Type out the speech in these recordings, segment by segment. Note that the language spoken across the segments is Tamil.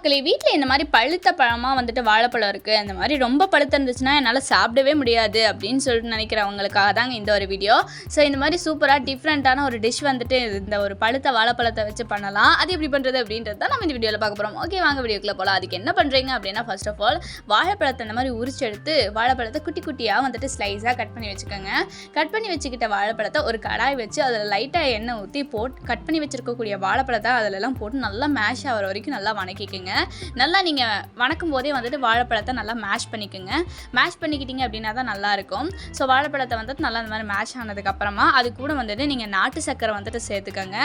மக்களே, வீட்டில் இந்த மாதிரி பழுத்த பழமாக வந்துட்டு வாழைப்பழம் இருக்குது, அந்த மாதிரி ரொம்ப பழுத்த இருந்துச்சுன்னா என்னால் சாப்பிடவே முடியாது அப்படின்னு சொல்லிட்டு நினைக்கிறவங்களுக்காக தாங்க இந்த ஒரு வீடியோ. ஸோ இந்த மாதிரி சூப்பராக டிஃப்ரெண்ட்டான ஒரு டிஷ் வந்துட்டு இந்த ஒரு பழுத்த வாழைப்பழத்தை வச்சு பண்ணலாம். அது எப்படி பண்ணுறது அப்படின்றது தான் நம்ம இந்த வீடியோவில் பார்க்க போகிறோம். ஓகே, வாங்க வீடியோக்குள்ளே போகலாம். அதுக்கு என்ன பண்ணுறீங்க அப்படின்னா, ஃபர்ஸ்ட் ஆஃப் ஆல் வாழைப்பழத்தை இந்த மாதிரி உரிச்சு எடுத்து வாழைப்பழத்தை குட்டி குட்டியாக வந்துட்டு ஸ்லைஸாக கட் பண்ணி வச்சுக்கோங்க. கட் பண்ணி வச்சுக்கிட்ட வாழைப்பழத்தை ஒரு கடாய் வச்சு அதில் லைட்டாக எண்ணெய் ஊற்றி கட் பண்ணி வச்சுருக்கக்கூடிய வாழைப்பழத்தை அதிலெல்லாம் போட்டு நல்லா மேஷ் ஆகிற வரைக்கும் நல்லா வணக்கிக்கோங்க. நல்லா நீங்கள் வணக்கும் போதே வந்துட்டு வாழைப்பழத்தை நல்லா மேஷ் பண்ணிக்கோங்க. மேஷ் பண்ணிக்கிட்டீங்க அப்படின்னா தான் நல்லாயிருக்கும். ஸோ வாழைப்பழத்தை வந்துட்டு நல்லா இந்த மாதிரி மேஷ் ஆனதுக்கப்புறமா அது கூட வந்துட்டு நீங்கள் நாட்டு சக்கரை வந்துட்டு சேர்த்துக்கோங்க.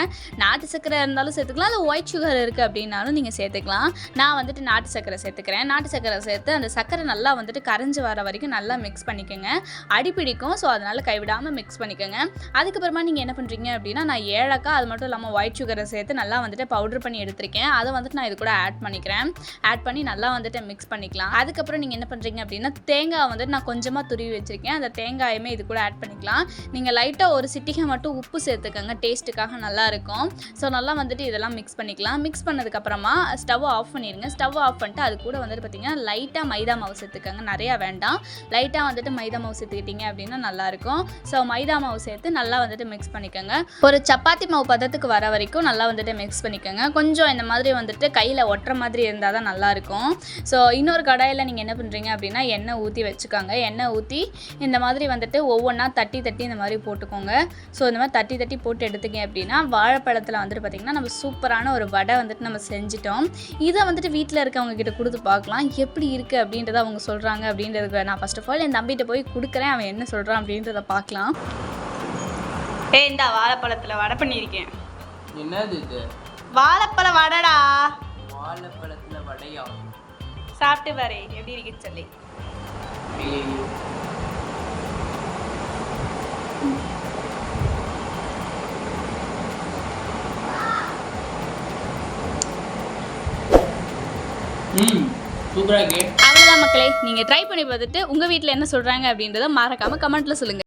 நாட்டு சக்கரை இருந்தாலும் சேர்த்துக்கலாம், அது ஒயிட் சுகர் இருக்குது அப்படின்னாலும் நீங்கள் சேர்த்துக்கலாம். நான் வந்துட்டு நாட்டு சக்கரை சேர்த்துக்கிறேன். நாட்டு சக்கரை சேர்த்து அந்த சக்கரை நல்லா வந்துட்டு கரைஞ்சி வர வரைக்கும் நல்லா மிக்ஸ் பண்ணிக்கோங்க. அடிப்பிடிக்கும், ஸோ அதனால் கைவிடாமல் மிக்ஸ் பண்ணிக்கோங்க. அதுக்கப்புறமா நீங்கள் என்ன பண்ணுறீங்க அப்படின்னா, நான் ஏலக்காய் அது மட்டும் இல்லாமல் ஒயிட் சுகரை சேர்த்து நல்லா வந்துட்டு பவுடர் பண்ணி எடுத்திருக்கேன். அதை வந்துட்டு நான் இது கூட ஆட் பண்ணிக்கிறேன். ஆட் பண்ணி நல்லா வந்துட்டு மிக்ஸ் பண்ணிக்கலாம். அதுக்கப்புறம் நீங்கள் என்ன பண்ணுறீங்க அப்படின்னா, தேங்காய் வந்துட்டு நான் கொஞ்சமாக துருவி வச்சுருக்கேன். அந்த தேங்காயுமே இது கூட ஆட் பண்ணிக்கலாம். நீங்கள் லைட்டாக ஒரு சிட்டிகை மட்டும் உப்பு சேர்த்துக்கோங்க, டேஸ்ட்டுக்காக நல்லாயிருக்கும். ஸோ நல்லா வந்துட்டு இதெல்லாம் மிக்ஸ் பண்ணிக்கலாம். மிக்ஸ் பண்ணதுக்கப்புறமா ஸ்டவ் ஆஃப் பண்ணிடுங்க. ஸ்டவ் ஆஃப் பண்ணிட்டு அது கூட வந்துட்டு பார்த்திங்கன்னா லைட்டாக மைதா மாவு சேர்த்துக்கோங்க. நிறையா வேண்டாம், லைட்டாக வந்துட்டு மைதா மாவு சேர்த்துக்கிட்டிங்க அப்படின்னா நல்லாயிருக்கும். ஸோ மைதா மாவு சேர்த்து நல்லா வந்துட்டு மிக்ஸ் பண்ணிக்கோங்க. ஒரு சப்பாத்தி மாவு பதத்துக்கு வர வரைக்கும் நல்லா வந்துட்டு மிக்ஸ் பண்ணிக்கோங்க. கொஞ்சம் இந்த மாதிரி வந்துட்டு கையில் ஒட்டுற மாதிரி இருந்தால் தான் நல்லாயிருக்கும். ஸோ இன்னொரு கடாயில் நீங்கள் என்ன பண்ணுறீங்க அப்படின்னா, எண்ணெய் ஊற்றி வச்சுக்கோங்க. எண்ணெய் ஊற்றி இந்த மாதிரி வந்துட்டு ஒவ்வொன்றா தட்டி தட்டி இந்த மாதிரி போட்டுக்கோங்க. ஸோ இந்த மாதிரி தட்டி தட்டி போட்டு எடுத்துங்க அப்படின்னா வாழைப்பழத்தில் வந்துட்டு பார்த்திங்கன்னா நம்ம சூப்பரான ஒரு வடை வந்துட்டு நம்ம செஞ்சிட்டோம். இதை வந்துட்டு வீட்டில் இருக்கவங்க கிட்ட கொடுத்து பார்க்கலாம் எப்படி இருக்குது அப்படின்றத அவங்க சொல்கிறாங்க அப்படின்றதுக்கு நான் ஃபர்ஸ்ட் ஆஃப் ஆல் என் தம்பிகிட்ட போய் கொடுக்குறேன். அவன் என்ன சொல்கிறான் அப்படின்றத பார்க்கலாம். இந்த வாழைப்பழத்தில் வடை பண்ணியிருக்கேன். என்னது இது? வாழைப்பழ வடைடா. வாழைப்பழத்துல வடையா? சாப்பிட்டு பாரு எப்படி இருக்குன்னு சொல்லி. சூப்பரா இருக்கு. அவ்வளோதான் மக்களே, நீங்கள் ட்ரை பண்ணி பார்த்துட்டு உங்கள் வீட்டில் என்ன சொல்கிறாங்க அப்படின்றத மறக்காமல் கமெண்ட்டில் சொல்லுங்கள்.